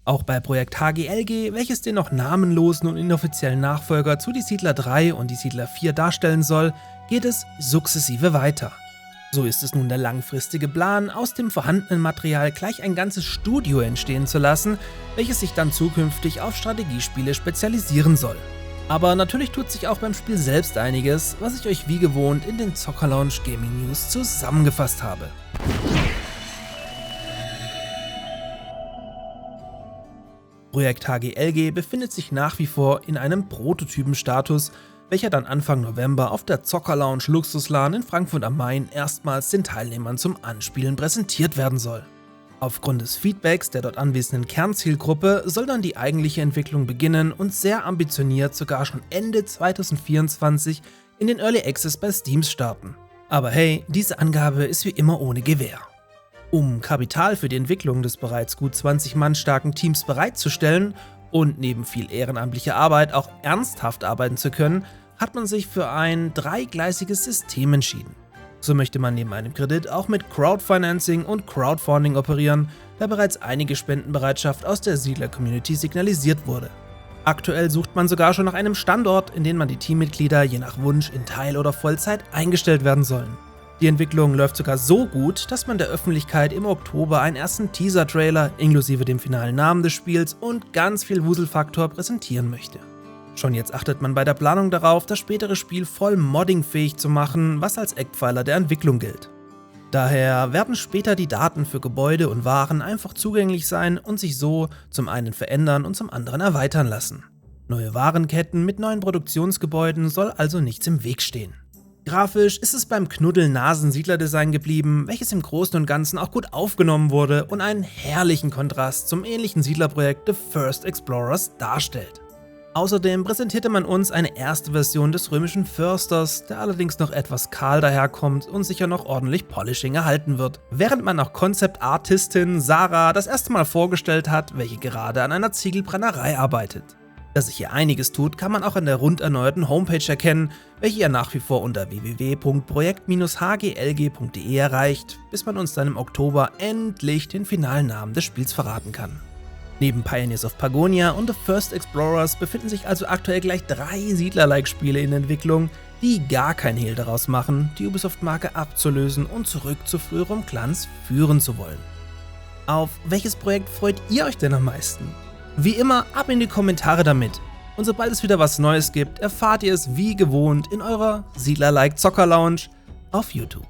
Auch bei Projekt HGLG, welches den noch namenlosen und inoffiziellen Nachfolger zu Die Siedler 3 und Die Siedler 4 darstellen soll, geht es sukzessive weiter. So ist es nun der langfristige Plan, aus dem vorhandenen Material gleich ein ganzes Studio entstehen zu lassen, welches sich dann zukünftig auf Strategiespiele spezialisieren soll. Aber natürlich tut sich auch beim Spiel selbst einiges, was ich euch wie gewohnt in den Zocker Lounge Gaming News zusammengefasst habe. Projekt HGLG befindet sich nach wie vor in einem Prototypenstatus, welcher dann Anfang November auf der Zocker Lounge Luxuslan in Frankfurt am Main erstmals den Teilnehmern zum Anspielen präsentiert werden soll. Aufgrund des Feedbacks der dort anwesenden Kernzielgruppe soll dann die eigentliche Entwicklung beginnen und sehr ambitioniert sogar schon Ende 2024 in den Early Access bei Steam starten. Aber hey, diese Angabe ist wie immer ohne Gewähr. Um Kapital für die Entwicklung des bereits gut 20 Mann starken Teams bereitzustellen und neben viel ehrenamtlicher Arbeit auch ernsthaft arbeiten zu können, hat man sich für ein dreigleisiges System entschieden. So möchte man neben einem Kredit auch mit Crowdfinancing und Crowdfunding operieren, da bereits einige Spendenbereitschaft aus der Siedler-Community signalisiert wurde. Aktuell sucht man sogar schon nach einem Standort, in den man die Teammitglieder je nach Wunsch in Teil- oder Vollzeit eingestellt werden sollen. Die Entwicklung läuft sogar so gut, dass man der Öffentlichkeit im Oktober einen ersten Teaser-Trailer inklusive dem finalen Namen des Spiels und ganz viel Wuselfaktor präsentieren möchte. Schon jetzt achtet man bei der Planung darauf, das spätere Spiel voll moddingfähig zu machen, was als Eckpfeiler der Entwicklung gilt. Daher werden später die Daten für Gebäude und Waren einfach zugänglich sein und sich so zum einen verändern und zum anderen erweitern lassen. Neue Warenketten mit neuen Produktionsgebäuden soll also nichts im Weg stehen. Grafisch ist es beim Knuddel-Nasen-Siedler-Design geblieben, welches im Großen und Ganzen auch gut aufgenommen wurde und einen herrlichen Kontrast zum ähnlichen Siedlerprojekt The First Explorers darstellt. Außerdem präsentierte man uns eine erste Version des römischen Försters, der allerdings noch etwas kahl daherkommt und sicher noch ordentlich Polishing erhalten wird, während man auch Concept-Artistin Sarah das erste Mal vorgestellt hat, welche gerade an einer Ziegelbrennerei arbeitet. Dass sich hier einiges tut, kann man auch an der rund erneuerten Homepage erkennen, welche ihr nach wie vor unter www.projekt-hglg.de erreicht, bis man uns dann im Oktober endlich den finalen Namen des Spiels verraten kann. Neben Pioneers of Pagonia und The First Explorers befinden sich also aktuell gleich 3 Siedler-like-Spiele in Entwicklung, die gar kein Hehl daraus machen, die Ubisoft-Marke abzulösen und zurück zu früherem Glanz führen zu wollen. Auf welches Projekt freut ihr euch denn am meisten? Wie immer, ab in die Kommentare damit. Und sobald es wieder was Neues gibt, erfahrt ihr es wie gewohnt in eurer Siedler-like Zocker Lounge auf YouTube.